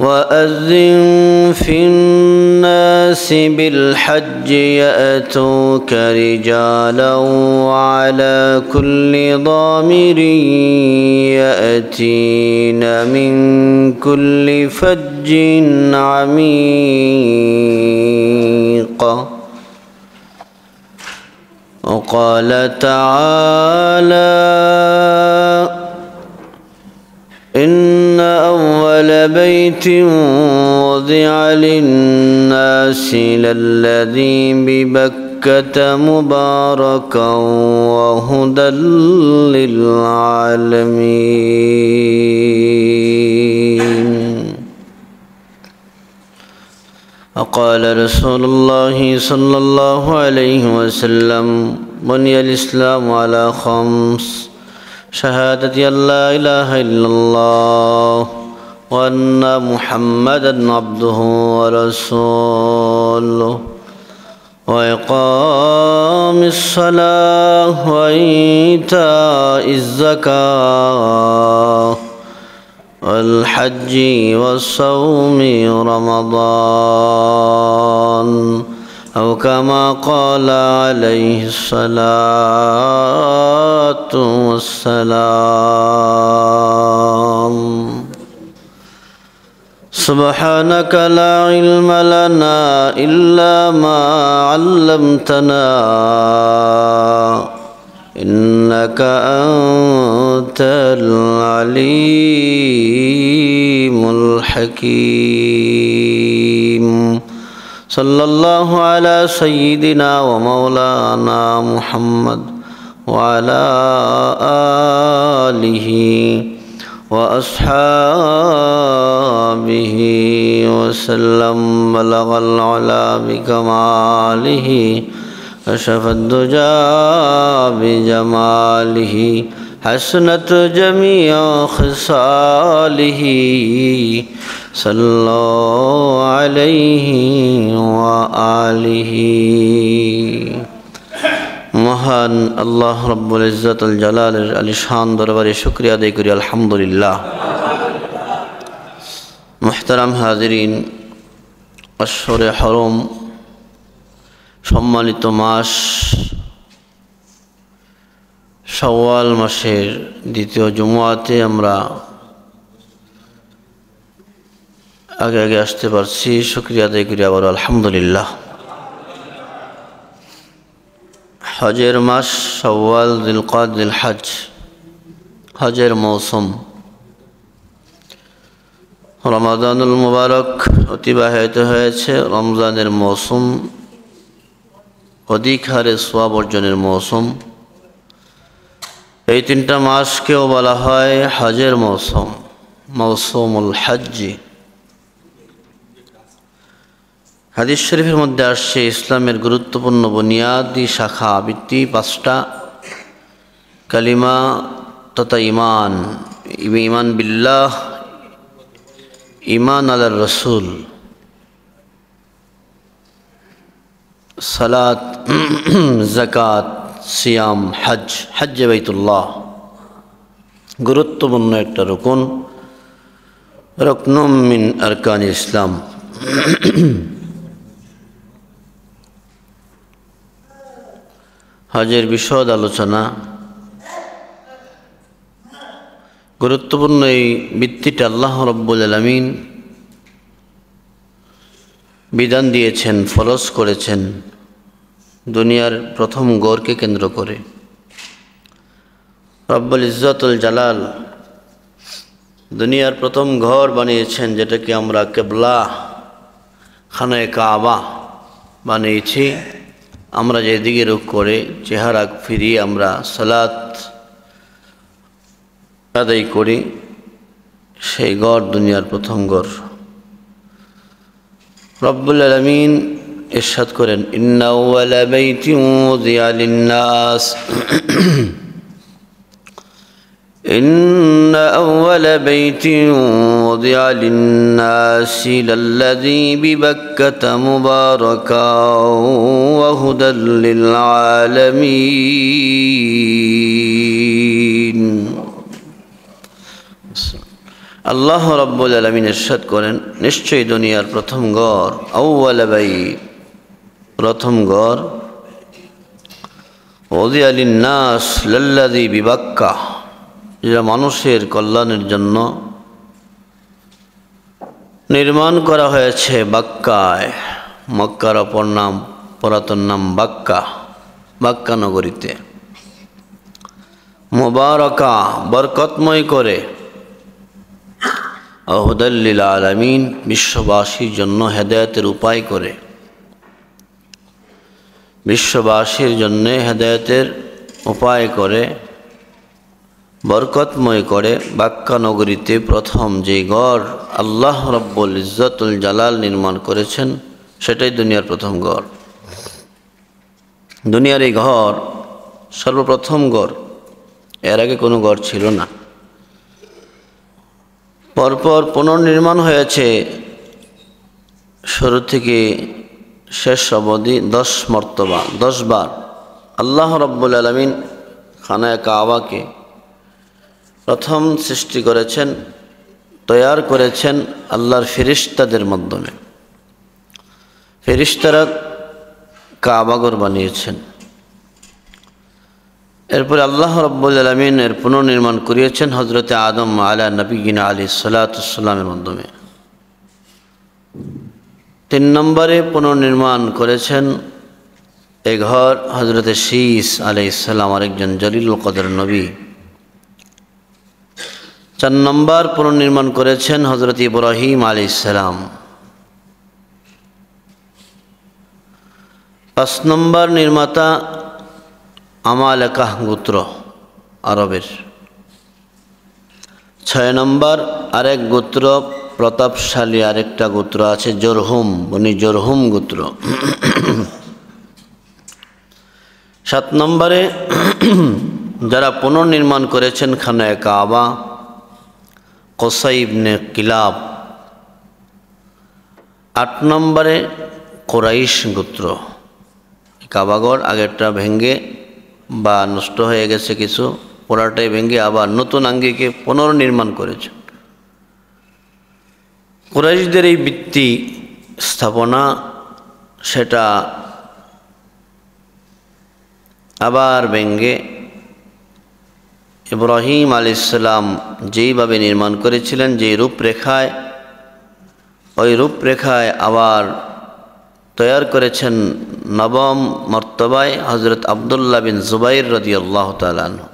وأذن في الناس بالحج يأتوك رجالا وعلى كل ضامر يأتين من كل فج عميق. وقال تعالى: إن أول بيت وضع للناس للذي ببكة مباركا وهدى للعالمين. وقال رسول الله صلى الله عليه وسلم: بني الإسلام على خمس: شهادة أن لا إله إلا الله وأن محمدا عبده ورسوله وإقام الصلاة وإيتاء الزكاة والحج والصوم رمضان، أو كما قال عليه الصلاة والسلام. سبحانك لا علم لنا إلا ما علمتنا إنك أنت العليم الحكيم. صلى الله على سيدنا ومولانا محمد وعلى آله وأصحابه وسلم. بلغ العلا بكماله كشف الدجى بجماله حسنت جميع خصاله صلوا عليه وآله. মহান আল্লাহ রব্বুল ইজ্জতুল জালালের আলিশান দরবারে শুকরিয়া আদায় করি আলহামদুলিল্লাহ। মুহতারাম হাজিরিন, আশরে হরম, সম্মানিত মাস শাওয়াল মাসের দ্বিতীয় জুমআতে আমরা আগে আসতে পারছি, শুকরিয়া আদায় করি আবার আলহামদুলিল্লাহ। হজের মাস শাওয়াল, জিলকাদ, জিলহজ, হজের মৌসুম। রমাদানুল মুবারক অতিবাহিত হয়েছে, রমজানের মৌসুম, অধিক হারে সওয়াব অর্জনের মৌসুম। এই তিনটা মাসকেও বলা হয় হজের মৌসুম, মৌসুমুল হজ্জ। হাদিস শরীফের মধ্যে আসছে ইসলামের গুরুত্বপূর্ণ বুনিয়াদি শাখা ভিত্তি পাঁচটা: কালিমা তথা ইমান, ইমান বিল্লাহ, ইমান আলার রসুল, সালাত, যাকাত, সিয়াম, হজ, হজ্জে বাইতুল্লাহ। গুরুত্বপূর্ণ একটা রুকুন, রুকনুম মিন আরকান ইসলাম। হজের বিশদ আলোচনা। গুরুত্বপূর্ণ এই ভিত্তিটা আল্লাহ রাব্বুল আলামিন বিধান দিয়েছেন, ফরজ করেছেন দুনিয়ার প্রথম গড়কে কেন্দ্র করে। রব্বুল ইজ্জতুল জালাল দুনিয়ার প্রথম ঘর বানিয়েছেন, যেটাকে আমরা কিবলা, খানায়ে কাবা বানিয়েছি। আমরা যেদিকে রুখ করে চেহারা ফিরিয়ে আমরা সালাত আদায় করি, সেই ঘর দুনিয়ার প্রথম ঘর। রব্বুল আলামিন ইরশাদ করেন: ইন্না আউওয়ালা বাইতিন উযিয়া লিন-নাস, ইন্না আউওয়ালা বাইতিন উযিয়া লিন-নাসি লাল্লাযী বিবাক্কাতা মুবারাকাও ওয়া হুদাল লিল-আলামিন। আল্লাহ রাব্বুল আলামিন ইরশাদ করেন, নিশ্চয়ই দুনিয়ার প্রথম ঘর, আউয়াল বাইত, প্রথম ঘর, উযিয়া লিন-নাস লাল্লাযী বিবাক্কা, যেটা মানুষের কল্যাণের জন্য নির্মাণ করা হয়েছে বাক্কায়। মক্কার অপর নাম, পুরাতন নাম বাক্কা, বাক্কা নগরীতে। মুবারাকা, বরকতময় করে, হুদাল লিল আলামিন, বিশ্ববাসীর জন্য হেদায়েতের উপায় করে, বিশ্ববাসীর জন্য হেদায়েতের উপায় করে, বরকতময় করে। বাক্কা নগরীতে প্রথম যে ঘর আল্লাহ রব্বুল ইজ্জতুল জালাল নির্মাণ করেছেন, সেটাই দুনিয়ার প্রথম ঘর। দুনিয়ার এই ঘর সর্বপ্রথম ঘর, এর আগে কোনো ঘর ছিল না। পরপর পুনর্নির্মাণ হয়েছে শুরু থেকে শেষ অবধি 10 মর্তবা, 10 বার। আল্লাহ রব্বুল আলামিন খানায়ে কাবাকে প্রথম সৃষ্টি করেছেন, তৈয়ার করেছেন আল্লাহর ফেরেশতাদের মাধ্যমে। ফেরেশতারা কাবাঘর বানিয়েছেন। এরপরে আল্লাহ রাব্বুল আলামিন এর পুনর্নির্মাণ করিয়েছেন হযরতে আদম আলা নবিয়িনা আলাইহিস সালাতু ওয়াস সালামের মাধ্যমে। 3 নম্বরে পুনর্নির্মাণ করেছেন এই ঘর হযরতে শীস আলাইহিস সালাম, আরেকজন জলিলুল কদর নবী। 4 নম্বর পুনর্নির্মাণ করেছেন হযরত ইব্রাহিম আলাইহিস সালাম। 5 নম্বর নির্মাতা আমালেকাহ গোত্র আরবের। 6 নম্বর আরেক গোত্র, প্রতাপশালী আরেকটা গোত্র আছে জরহুম, বনি জরহুম গোত্র। 7 নম্বরে যারা পুনর্নির্মাণ করেছেন খানায়ে কাবা, কুসাই ইবনে কিলাব। 8 নম্বরে কুরাইশ গোত্র। কাবাঘর আগেরটা ভেঙ্গে বা নষ্ট হয়ে গেছে কিছু, পুরাটাই ভেঙ্গে আবার নতুন আঙ্গিকে পুনর্নির্মাণ করেছে। কুরাইশদের এই ভিত্তি স্থাপনা, সেটা আবার ভেঙ্গে ইব্রাহিম আলাইহিস সালাম যেইভাবে নির্মাণ করেছিলেন, যেই রূপরেখায়, ওই রূপরেখায় আবার তৈয়ার করেছেন নবম মর্তবায় হযরত আব্দুল্লাহ বিন জুবাইর রাদিয়াল্লাহু তাআলা আনহু।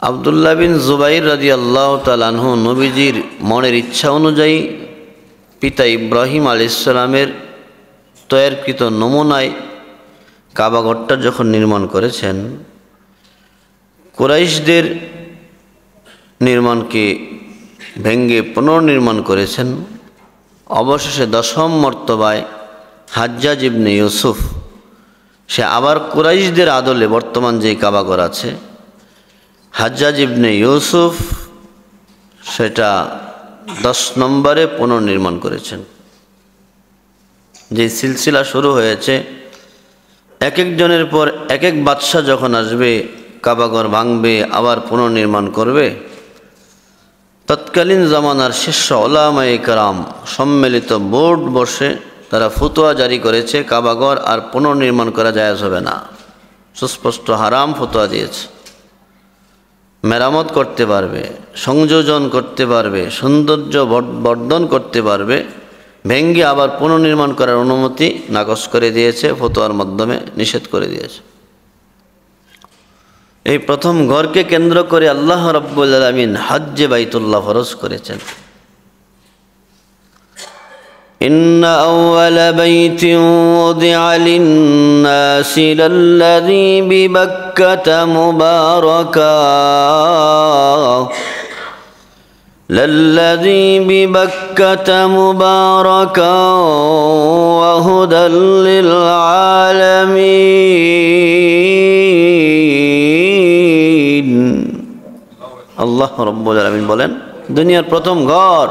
আব্দুল্লাহ বিন জুবাইর রাদিয়াল্লাহু তাআলা আনহু নবীজির মনের ইচ্ছা অনুযায়ী পিতা ইব্রাহিম আলাইহিস সালামের তৈয়ারকৃত নমুনায় কাবাঘরটা যখন নির্মাণ করেছেন, কুরাইশদের নির্মাণকে ভেঙ্গে পুনর্নির্মাণ করেছেন। অবশেষে 10ম মর্তবায় হাজ্জাজ ইবনে ইউসুফ, সে আবার কুরাইশদের আদলে বর্তমান যে কাবাঘর আছে, হাজ্জাজ ইবনে ইউসুফ সেটা 10 নম্বরে পুনর্নির্মাণ করেছেন। যে সিলসিলা শুরু হয়েছে, এক একজনের পর এক এক বাদশাহ যখন আসবে, কাবাঘর ভাঙবে, আবার পুনর্নির্মাণ করবে, তৎকালীন জামানার শীর্ষ উলামায়ে কেরাম সম্মিলিত বোর্ড বসে তারা ফতোয়া জারি করেছে কাবাঘর আর পুনর্নির্মাণ করা জায়েজ হবে না, সুস্পষ্ট হারাম ফতোয়া দিয়েছে। মেরামত করতে পারবে, সংযোজন করতে পারবে, সৌন্দর্য বর্ধন করতে পারবে, ভেঙ্গে আবার পুনর্নির্মাণ করার অনুমতি নাকচ করে দিয়েছে, ফতোয়ার মাধ্যমে নিষেধ করে দিয়েছে। এই প্রথম ঘরকে কেন্দ্র করে আল্লাহ রাব্বুল আলামিন হজ্জে বাইতুল্লাহ ফরজ করেছেন। ইন্না আউওয়ালা বাইতিন উযিআ লিন-নাসি লাল্লাযী বিবাক্কাতা মুবারাকা للذي ببكة مباركا وهدى للعالمين। আল্লাহ রাব্বুল আলামিন বলেন, দুনিয়ার প্রথম ঘর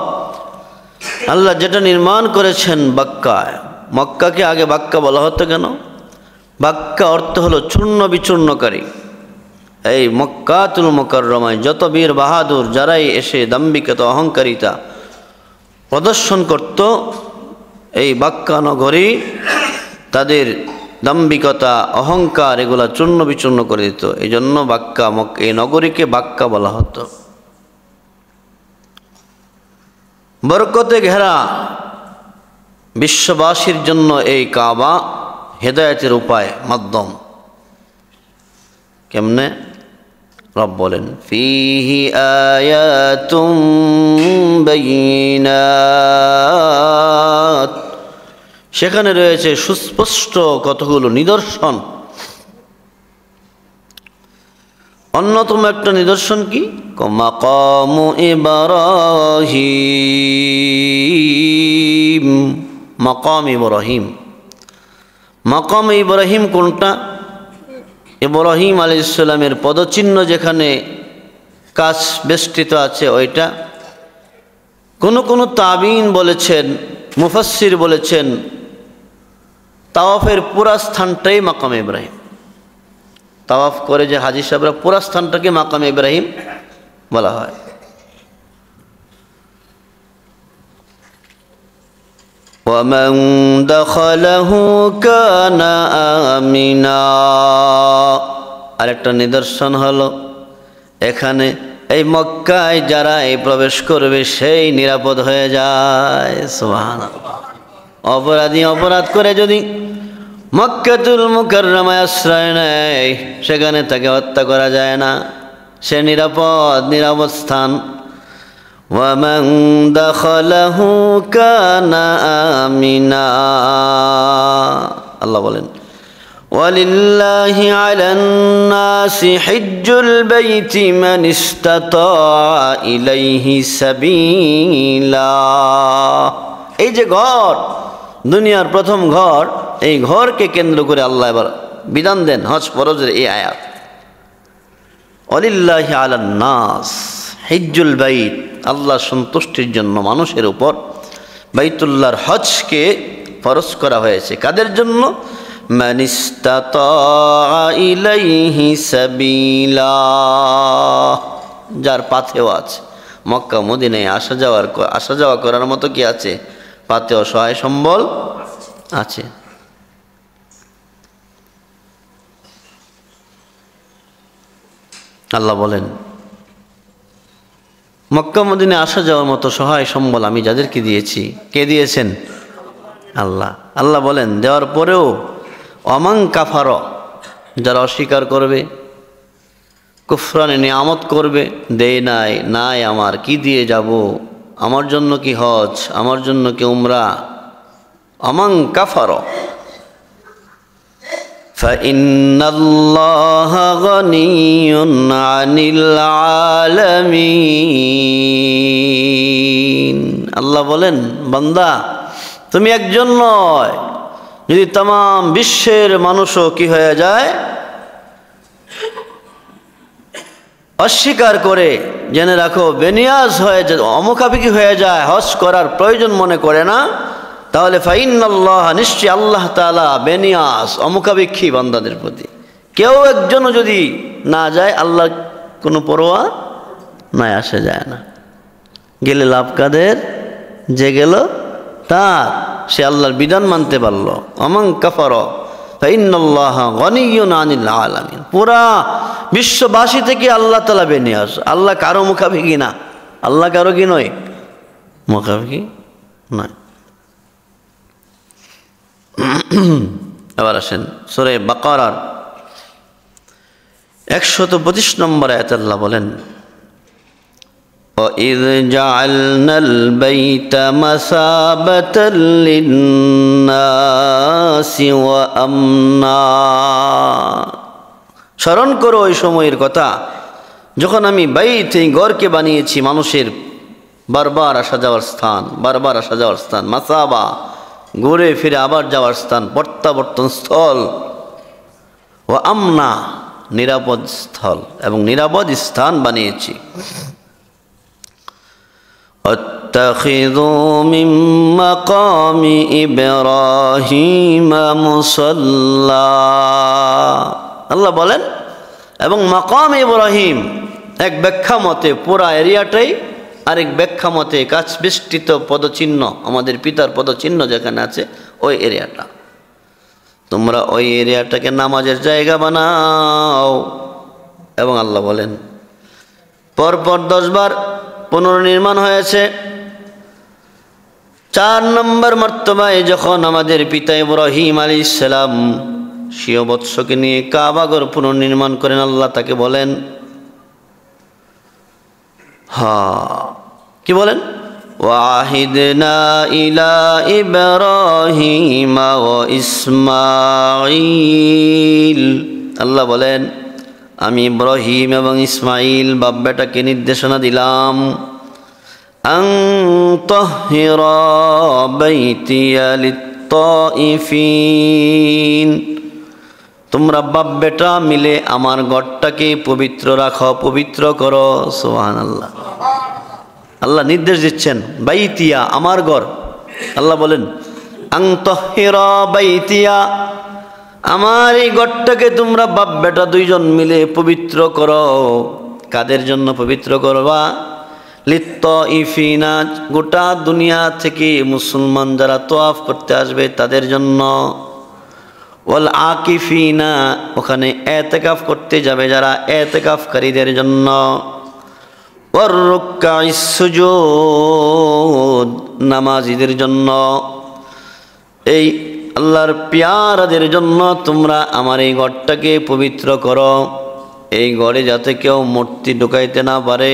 আল্লাহ যেটা নির্মাণ করেছেন বাক্কায়। মক্কাকে আগে বাক্কা বলা হতো কেন? বাক্কা অর্থ হলো চূর্ণ বিচূর্ণকারী। এই মক্কাতুল মুকাররমায় যত বীর বাহাদুর যারাই এসে দাম্ভিকতা অহংকারিতা প্রদর্শন করত, এই বাক্কা নগরী তাদের দাম্ভিকতা অহংকার এগুলা চূর্ণ বিচূর্ণ করে দিত। এই জন্য এই নগরীকে বাক্কা বলা হতো। বরকতে ঘেরা বিশ্ববাসীর জন্য এই কাবা হেদায়েতের উপায়, মাধ্যম। কেমনে? রব বলেন, ফিহি আয়াতুম বাইয়িনাত, সেখানে রয়েছে সুস্পষ্ট কতগুলো নিদর্শন। অন্যতম একটা নিদর্শন কি? মাকামু ইব্রাহিম, মাকাম ইব্রাহিম। মাকাম ইব্রাহিম কোনটা? ইব্রাহিম আলাইহিস সালামের পদচিহ্ন যেখানে কাচ বেষ্টিত আছে ওইটা। কোন তাবিন বলেছেন, মুফাসসির বলেছেন, তাওয়াফের পুরা স্থানটাই মাকাম ইব্রাহিম। তাওয়াফ করে যে হাজী সাহেবরা পুরা স্থানটাকে মাকাম ইব্রাহিম বলা হয়। وَمَنْ دَخَلَهُ كَانَ آمِنًا। আরেকটা নিদর্শন হলো এখানে এই মক্কায় যারা এই প্রবেশ করবে সেই নিরাপদ হয়ে যায়। সুবহানাল্লাহ। অপরাধী অপরাধ করে যদি মক্কাতুল মুকাররমায় আশ্রয় নেয়, সেখানে তাকে হত্যা করা যায় না, সে নিরাপদ স্থান। وَمَنْ دَخَلَهُ كَانَ آمِنًا। আল্লাহ বলেন, وَلِلَّهِ عَلَى النَّاسِ حِجُّ الْبَيْتِ مَنِ اسْتَطَاعَ إِلَيْهِ سَبِيلًا। এই যে ঘর, দুনিয়ার প্রথম ঘর, এই ঘরকে কেন্দ্র করে আল্লাহ এবার বিধান দেন হজ ফরজের এই আয়াত। ওয়ালিল্লাহি আলান নাস হিজ্জুল বাইত, আল্লাহ সন্তুষ্টির জন্য মানুষের উপর বাইতুল্লাহর হজকে ফরজ করা হয়েছে। কাদের জন্য? মান ইসতাতা ইলাইহি সাবিলা, যার পাথেও আছে। মক্কা মদিনায় আসা যাওয়া করার মতো কি আছে? পাথেও, সহায় সম্বল আছে। আল্লাহ বলেন, মক্কা মদিনায় আসা যাওয়ার মতো সহায় সম্বল আমি যাদেরকে দিয়েছি। কে দিয়েছেন? আল্লাহ। আল্লাহ বলেন, দেওয়ার পরেও অমাং কাফার, যারা অস্বীকার করবে, কুফরানে নিয়ামত করবে, দেয় নাই আমার, কি দিয়ে যাব? আমার জন্য কি হজ? আমার জন্য কি উমরা? অমাং কাফার فإن الله غني عن العالمين। আল্লাহ বলেন, বান্দা তুমি একজন নয়, যদি तमाम বিশ্বের মানুষও কি হয়ে যায়? অস্বীকার করে, জেনে রাখো বেনিয়াজ হয়ে যায়, অমুখাপেক্ষী হয়ে যায়, হজ করার প্রয়োজন মনে করে না, তাহলে ফাইন্নাল্লাহ, নিশ্চয় আল্লাহ তাআলা বেনিয়াস, অমুখাপেক্ষী বান্দাদের প্রতি। কেউ একজনও যদি না যায়, আল্লাহ কোনো পরোয়া নাই, আসে যায় না। গেলে লাভ কাদের? যে গেল তার, সে আল্লাহর বিধান মানতে পারল। অমাং কাফার ফাইন্নাল্লাহ গনিয়্যুন আনিল আলামিন, পুরা বিশ্ববাসী থেকে আল্লাহ তাআলা বেনিয়াস। আল্লাহ কারো মুখাপেক্ষী না, আল্লাহ কারো কি নয়? মুখাপেক্ষী নয়। এবার আসেন সূরা বাকারার 125 নম্বর আয়াতে আল্লাহ বলেন, وَإِذْ جَعَلْنَا الْبَيْتَ مَثَابَةً لِلنَّاسِ وَأَمْنًا। স্মরণ করো ওই সময়ের কথা যখন আমি বাইত, এই ঘরকে বানিয়েছি মানুষের বারবার আসা যাওয়ার স্থান, মাসাবা, ঘুরে ফিরে আবার যাওয়ার স্থান, প্রত্যাবর্তন স্থল, ও আমনা, নিরাপদ স্থল এবং নিরাপদ স্থান বানিয়েছি। وَاتَّخِذُوا مِن مَّقَامِ إِبْرَاهِيمَ مُصَلًّى। আল্লাহ বলেন, এবং মাকাম ইব্রাহিম এক ব্যাখ্যা মতে পুরা এরিয়াটাই, আরেক ব্যাখ্যা মতে কাছ বিস্তৃত পদচিহ্ন, আমাদের পিতার পদচিহ্ন যেখানে আছে ওই এরিয়াটা। তোমরা ওই এরিয়াটাকে নামাজের জায়গা বানাও। এবং আল্লাহ বলেন পরপর 10 বার পুনর্নির্মাণ হয়েছে। 4 নম্বর মর্তবায় যখন আমাদের পিতা ইব্রাহিম আলাইহিস সালাম স্বীয় বৎসকে নিয়ে কাবাঘর পুনর্নির্মাণ করেন, আল্লাহ তাকে বলেন, কি বলেন? ওয়াহিদনা ইলা ইব্রাহিম ওয়া ইসমাঈল। আল্লাহ বলেন আমি ইব্রাহিম এবং ইসমাঈল বাপ বেটাকে নির্দেশনা দিলাম, আন তাহহিরা বাইতিয়া লিত-তাইফিন, তোমরা বাপ বেটা মিলে আমার ঘরটাকে পবিত্র রাখো, পবিত্র করো। সুবহানাল্লাহ। আল্লাহ নির্দেশ দিচ্ছেন বাইতিয়া, আমার ঘর। আল্লাহ বলেন আন তাহহিরা বাইতিয়া, আমার এই ঘরটাকে তোমরা বাপ বেটা 2 জন মিলে পবিত্র করো। কাদের জন্য পবিত্র করবা? লিত-তাইফিনা, গোটা দুনিয়া থেকে মুসলমান যারা তওয়াফ করতে আসবে তাদের জন্য। ওয়াল আকিফিনা, ওখানে ইতিকাফ করতে যাবে যারা ইতিকাফকারীদের জন্য। ওয়ার রুকআইস সুজুদ, নামাজীদের জন্য। এই আল্লাহর পেয়ারাদের জন্য তোমরা আমার এই ঘরটাকে পবিত্র করো। এই ঘরে যাতে কেউ মূর্তি ঢুকাইতে না পারে,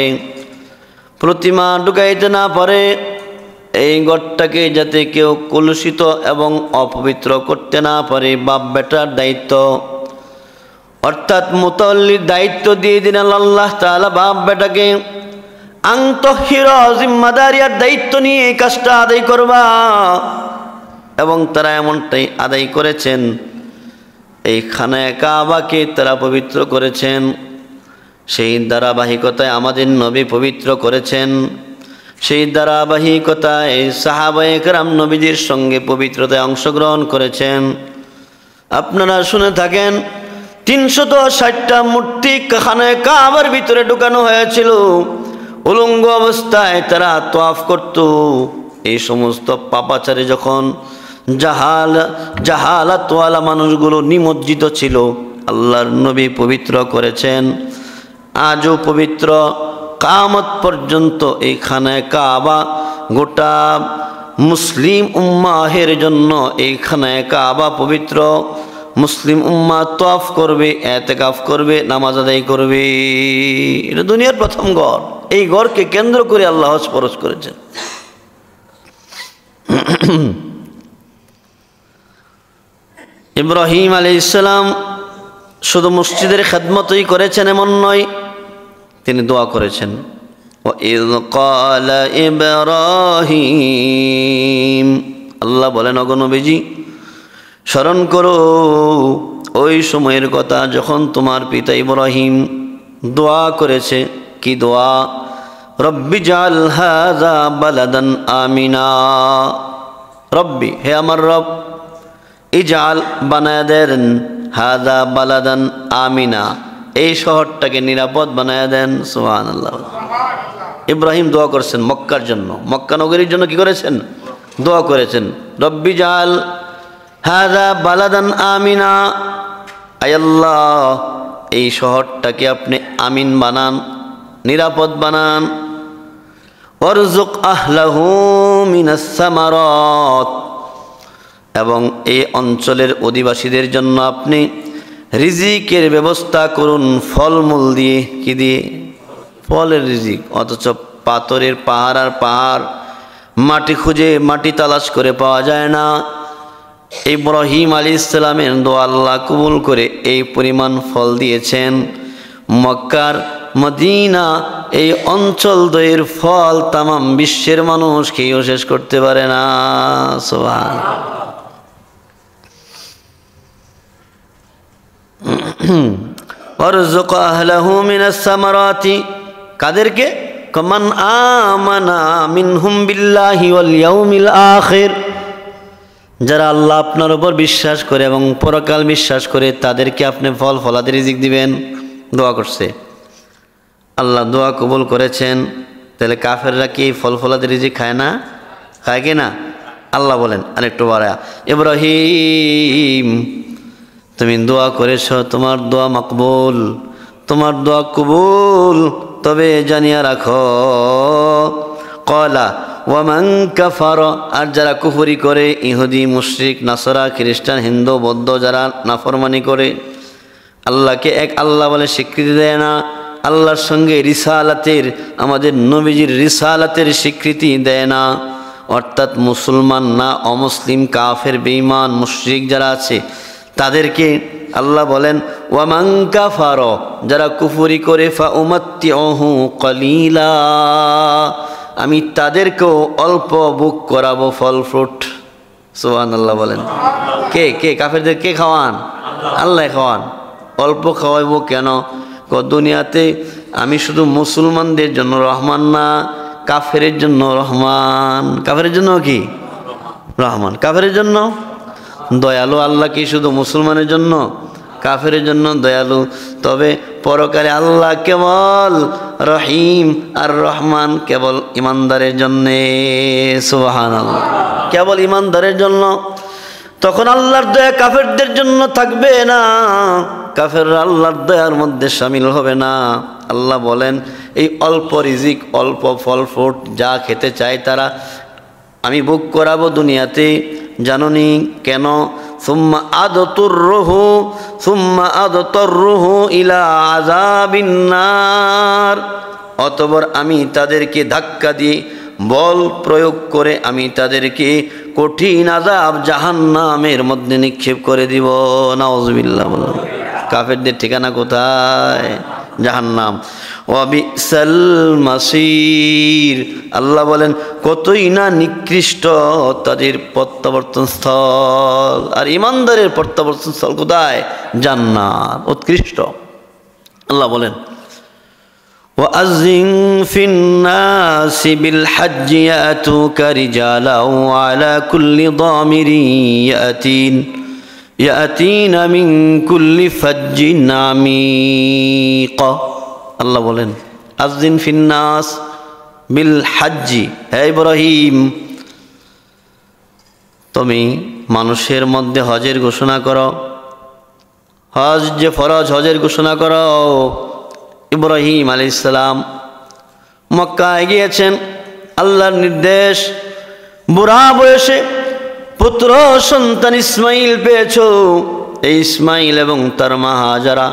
প্রতিমা ঢুকাইতে না পারে, এই ঘরটাকে যাতে কেউ কলুষিত এবং অপবিত্র করতে না পারে, বাপ বেটার দায়িত্ব, অর্থাৎ মুতাল্লির দায়িত্ব দিয়ে দিলেন আল্লাহ তাআলা বাপ বেটাকে। আন তাহহিরা, জিম্মাদারিয়ার দায়িত্ব নিয়ে এই কাজটা আদায় করবা। এবং তারা এমনটাই আদায় করেছেন। এই খানায়ে কাবাকে তারা পবিত্র করেছেন। সেই ধারাবাহিকতায় আমাদের নবী পবিত্র করেছেন। সেই ধারাবাহিকতায় সাহাবায়ে কেরাম নবীদের সঙ্গে পবিত্রতায় অংশগ্রহণ করেছেন। আপনারা শুনে থাকেন 360টা মূর্তি খানায়ে কাবার ভিতরে ঢুকানো হয়েছিল। উলঙ্গ অবস্থায় তারা তওয়াফ করত। এই সমস্ত পাপাচারে যখন জাহালাতওয়ালা মানুষগুলো নিমজ্জিত ছিল, আল্লাহর নবী পবিত্র করেছেন। আজও পবিত্র, কিয়ামত পর্যন্ত এই খানায়ে কাবা গোটা মুসলিম উম্মাহের জন্য এই খানায়ে কাবা পবিত্র। মুসলিম উম্মাহ তওয়াফ করবে, ইতিকাফ করবে, নামাজ আদায় করবে। এটা দুনিয়ার প্রথম ঘর। এই ঘরকে কেন্দ্র করে আল্লাহ হজ ফরজ করেছেন। ইব্রাহিম আলাইহিস সালাম শুধু মসজিদের খেদমতই করেছেন এমন নয়, তিনি দোয়া করেছেন। ওয়াইয ক্বালা ইব্রাহিম, আল্লাহ বলেন ওগো নবীজি স্মরণ করো ওই সময়ের কথা যখন তোমার পিতা ইব্রাহিম দোয়া করেছে। কি দোয়া? রব্বি জাল হাযা বালাদান আমিনা, রব্বি, হে আমার রব, ইজাল, বানায় দেন, হাযা বালাদান আমিনা, এই শহরটাকে নিরাপদ বানায় দেন। সুবহানাল্লাহ। ইব্রাহিম দোয়া করেছেন মক্কার জন্য, মক্কা নগরীর জন্য কি করেছেন? দোয়া করেছেন, রব্বি জাল হাযা বালাদান আমিনা, আয় আল্লাহ এই শহরটাকে আপনি আমিন বানান, নিরাপদ বানান। ওয়ারযুক আহলাহু মিনাস সামারাত, এবং এই অঞ্চলের অধিবাসীদের জন্য আপনি রিজিকের ব্যবস্থা করুন, ফলমূল দিয়ে। কি দিয়ে? ফলের রিজিক। অথচ পাথরের পাহাড় আর পাহাড়, মাটি খুঁজে মাটি তালাশ করে পাওয়া যায় না। ইব্রাহিম আলাইহিস সালামের দোয়া আল্লাহ কবুল করে এই পরিমাণ ফল দিয়েছেন। মক্কার, মদিনা এই অঞ্চল দ্বয়ের ফল তামাম বিশ্বের মানুষ খেয়েও শেষ করতে পারে না। সুবহানাল্লাহ। ওয়ারযুক আহলাহু মিনাস সামারাতি, কাদেরকে? মান আমানা মিনহুম বিল্লাহি ওয়াল ইয়াউমিল আখির, যারা আল্লাহ আপনার উপর বিশ্বাস করে এবং পরকাল বিশ্বাস করে তাদেরকে আপনি ফল ফলাদি রিজিক দিবেন। দোয়া করছে, আল্লাহ দোয়া কবুল করেছেন। তাহলে কাফেররা কি ফল ফলাদি রিজিক খায় না? খায় কি না? আল্লাহ বলেন আরেকটু বাড়া, ইব্রাহিম তুমি দোয়া করেছ, তোমার দোয়া মকবুল, তোমার দোয়া কবুল। তবে জানিয়া রাখো, কলা ওয়ামান কাফার, আর যারা কুফরি করে, ইহুদি মুশরিক নাসরা খ্রিস্টান হিন্দু বৌদ্ধ যারা নাফরমানি করে, আল্লাহকে এক আল্লাহ বলে স্বীকৃতি দেয় না, আল্লাহর সঙ্গে রিসালাতের, আমাদের নবীজির রিসালাতের স্বীকৃতি দেয় না, অর্থাৎ মুসলমান না অমুসলিম কাফের বেঈমান মুশরিক যারা আছে তাদেরকে আল্লাহ বলেন ওয়ামান কাফার, যারা কুফরি করে, ফাউমাত্তিউহু কলিলা, আমি তাদেরকেও অল্প ভোগ করাবো ফল ফ্রুট। সুবহানাল্লাহ বলেন। কে কে কাফেরদের কে খাওয়ান? আল্লাহ খাওয়ান। অল্প খাওয়াইব কেন? দুনিয়াতে আমি শুধু মুসলমানদের জন্য রহমান না, কাফেরের জন্য রহমান। কাফেরের জন্য কি রহমান? কাফেরের জন্য দয়ালু। আল্লাহ কি শুধু মুসলমানের জন্য? কাফেরের জন্য দয়ালু। তবে পরকালে আল্লাহ কেবল রহিম আর রহমান কেবল ইমানদারের জন্যে। সুবহানাল্লাহ। কেবল ইমানদারের জন্য। তখন আল্লাহর দয়া কাফেরদের জন্য থাকবে না, কাফেররা আল্লাহর দয়ার মধ্যে শামিল হবে না। আল্লাহ বলেন এই অল্প রিজিক, অল্প ফল ফ্রুট যা খেতে চায় তারা আমি ভোগ করাবো দুনিয়াতে। জাননি কেন? সুম্মা আদতরুহু ইলা আযাবিন নার, অতঃপর আমি তাদেরকে ধাক্কা দিয়ে বল প্রয়োগ করে আমি তাদেরকে কঠিন আযাব জাহান্নামের মধ্যে নিক্ষেপ করে দিব। নাউযুবিল্লাহ। কাফেরদের ঠিকানা কোথায়? জাহান্নাম। ওয়া বিসাল মাসির, আল্লাহ বলেন কতই না নিকৃষ্ট তাদের প্রত্যাবর্তন স্থল। আর ইমানদারের প্রত্যাবর্তন স্থল কোথায়? জান্নাত, উৎকৃষ্ট। আল্লাহ বলেন وَأَذِّنْ فِي النَّاسِ بِالْحَجِّ يَأْتُوكَ رِجَالًا وَعَلَى كُلِّ ضَامِرٍ يَأْتِينَ مِنْ كُلِّ فَجٍّ عَمِيقٍ। আল্লাহ বলেন আযিন ফিন্নাস বিল হাজ্জি, হে ইব্রাহিম তুমি মানুষের মধ্যে হজের ঘোষণা করো। হজ যে ফরজ, হজের ঘোষণা করো। ইব্রাহিম আলাইহিস সালাম মক্কায় গিয়েছেন, আল্লাহর নির্দেশ। বুড়া বয়সে পুত্র সন্তান ইসমাইল পেয়েছ। এই ইসমাইল এবং তার মা হাজারা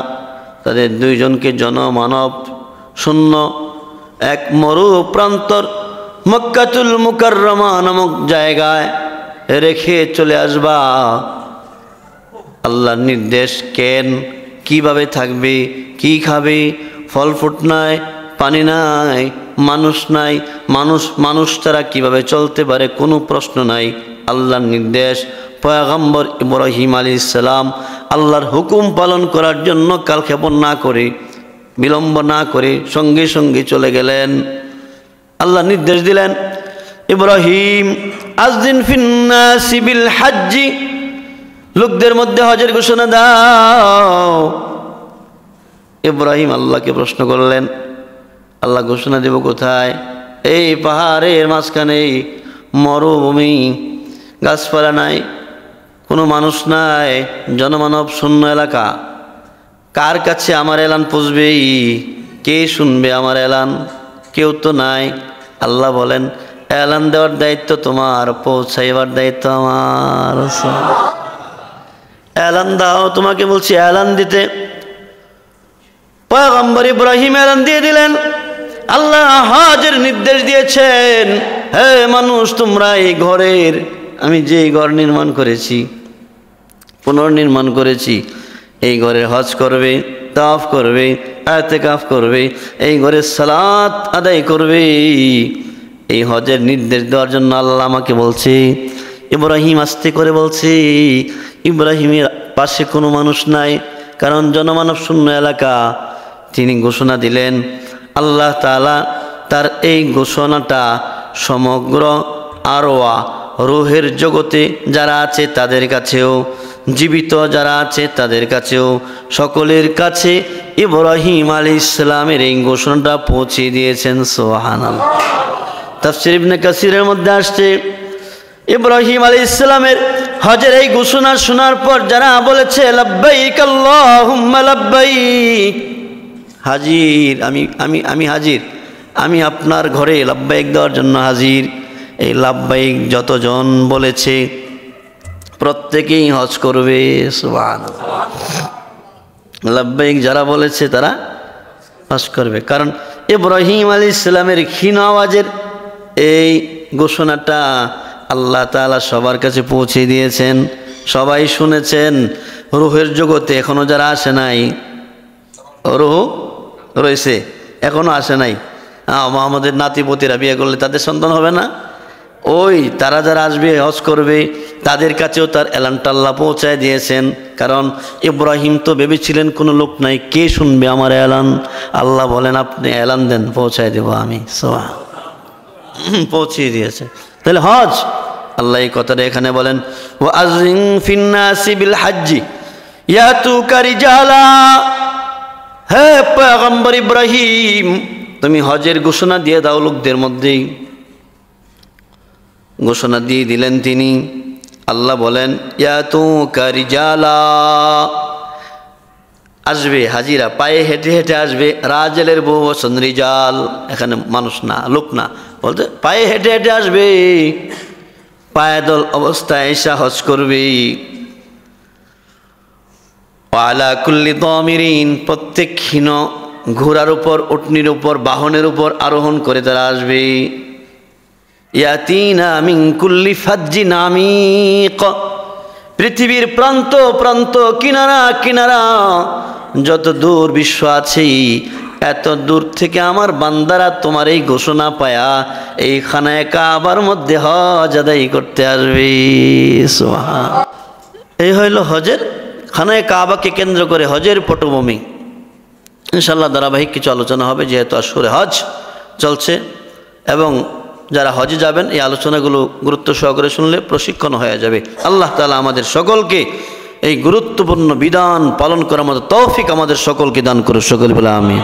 তাদের দুইজনকে জনমানব শূন্য এক মরু প্রান্তর মক্কাতুল মুকাররমা নামক জায়গায় রেখে চলে আসবা। আল্লাহর নির্দেশ কেন? কিভাবে থাকবে, কি খাবে? ফল ফ্রুট নাই, পানি নাই, মানুষ নাই। মানুষ তারা কিভাবে চলতে পারে? কোনো প্রশ্ন নাই। আল্লাহর নির্দেশ। পয়গম্বর ইব্রাহিম আলাইহিস সালাম আল্লাহর হুকুম পালন করার জন্য কালক্ষেপণ না করে, বিলম্ব না করে সঙ্গে সঙ্গে চলে গেলেন। আল্লাহ নির্দেশ দিলেন ইব্রাহিম আযিন ফিন্নাসি বিল হাজ্জি, লোকদের মধ্যে হজের ঘোষণা দাও। ইব্রাহিম আল্লাহকে প্রশ্ন করলেন, আল্লাহ ঘোষণা দেব কোথায়? এই পাহাড়ের মাঝখানে, মরুভূমি, গাছপালা নাই, কোনো মানুষ নাই, জনমানব শূন্য এলাকা। কার কাছে আমার এলান পৌঁছবে? কে শুনবে আমার এলান? কেউ তো নাই। আল্লাহ বলেন এলান দেওয়ার দায়িত্ব তোমার, পৌঁছাইবার দায়িত্ব আমার। এলান দাও, তোমাকে বলছি এলান দিতে। পয়গম্বর ইব্রাহিম এলান দিয়ে দিলেন। আল্লাহ হজের নির্দেশ দিয়েছেন, হে মানুষ তোমরা এই ঘরের, আমি যে ঘর নির্মাণ করেছি, পুনর্নির্মাণ করেছি, এই ঘরে হজ করবে, তাওয়াফ করবে, ইতিকাফ করবে, এই ঘরে সালাত আদায় করবে। এই হজের নির্দেশ দেওয়ার জন্য আল্লাহ আমাকে বলছে। ইব্রাহিম আস্তে করে বলছে, ইব্রাহিমের পাশে কোনো মানুষ নাই, কারণ জনমানব শূন্য এলাকা। তিনি ঘোষণা দিলেন। আল্লাহ তাআলা তার এই ঘোষণাটা সমগ্র আরওয়া রূহের জগতে যারা আছে তাদের কাছেও জীবিত যারা আছে তাদের কাছেও, সকলের কাছে ইব্রাহিম আলাইহিস সালামের এই ঘোষণাটা পৌঁছে দিয়েছেন। সুবহানাল্লাহ। তাফসীর ইবনে কাসিরের মধ্যে আসছে, ইব্রাহিম আলাইহিস সালামের হজের এই ঘোষণা শোনার পর যারা বলেছে লাব্বাইক আল্লাহুম্মা লাব্বাইক, হাজির, আমি হাজির, আমি আপনার ঘরে লাব্বাইক দেওয়ার জন্য হাজির। এই লাব্বাইক যতজন বলেছে প্রত্যেকেই হজ করবে। সুবহানাল্লাহ। লাব্বাইক যারা বলেছে তারা হজ করবে, কারণ ইব্রাহিম আলাইহিস সালামের ক্ষীণ আওয়াজের এই ঘোষণাটা আল্লাহ তাআলা সবার কাছে পৌঁছে দিয়েছেন, সবাই শুনেছেন। রূহের জগতে এখনো যারা আসে নাই, রূহ রয়েছে এখনো আসে নাই, আমাদের নাতিপতিরা বিয়ে করলে তাদের সন্তান হবে না, ওই তারা যারা আসবে হজ করবে তাদের কাছেও তার এলানটা আল্লাহ পৌঁছায় দিয়েছেন। কারণ ইব্রাহিম তো ভেবেছিলেন কোনো লোক নাই, কে শুনবে আমার এলান? আল্লাহ বলেন আপনি এলান দেন, পৌঁছায় দেব আমি। পৌঁছিয়ে দিয়েছে। তাহলে হজ, আল্লাহ এই কথাটা এখানে বলেন ওয়াজিন ফিন্নাসি বিল হাজ্জি ইয়াতুকা রিজালা। হে পয়গম্বর ইব্রাহিম, তুমি হজের ঘোষণা দিয়ে দাও লোকদের মধ্যেই। ঘোষণা দিয়ে দিলেন তিনি। আল্লাহ বলেন ইয়াতুকা রিজালা, আসবে হাজিরা, পায়ে হেঁটে হেঁটে আসবে। রাজেলের বহু বচন রিজাল, এখানে মানুষ না, লোক না, বলতে পায়ে হেঁটে হেঁটে আসবে, পায়দল অবস্থায় এসে হজ করবে। ওয়ালা কুল্লি দামিরিন, প্রত্যেক ক্ষীণ ঘোড়ার উপর, উটনির উপর, বাহনের উপর আরোহণ করে তারা আসবে। ইয়াতিনা মিন কুল্লি ফাজ্জিন আমিক, পৃথিবীর প্রান্ত প্রান্ত, কিনারা কিনারা, যত দূর বিশ্ব আছে এত দূর থেকে আমার বান্দারা তোমার এই ঘোষণা পায়া এই খানায়ে কাবার মধ্যে হজ আদায় করতে আসবে। সুবহানাল্লাহ। এই হইল হজের, খানায়ে কাবাকে কেন্দ্র করে হজের পটভূমি। ইনশাআল্লাহ ধারাবাহিক কিছু আলোচনা হবে, যেহেতু আশুরে হজ চলছে এবং যারা হজে যাবেন এই আলোচনাগুলো গুরুত্ব সহকারে শুনলে প্রশিক্ষণ হয়ে যাবে। আল্লাহ তাআলা আমাদের সকলকে এই গুরুত্বপূর্ণ বিধান পালন করার মতো তৌফিক আমাদের সকলকে দান করুন। সকল বলে আমিন।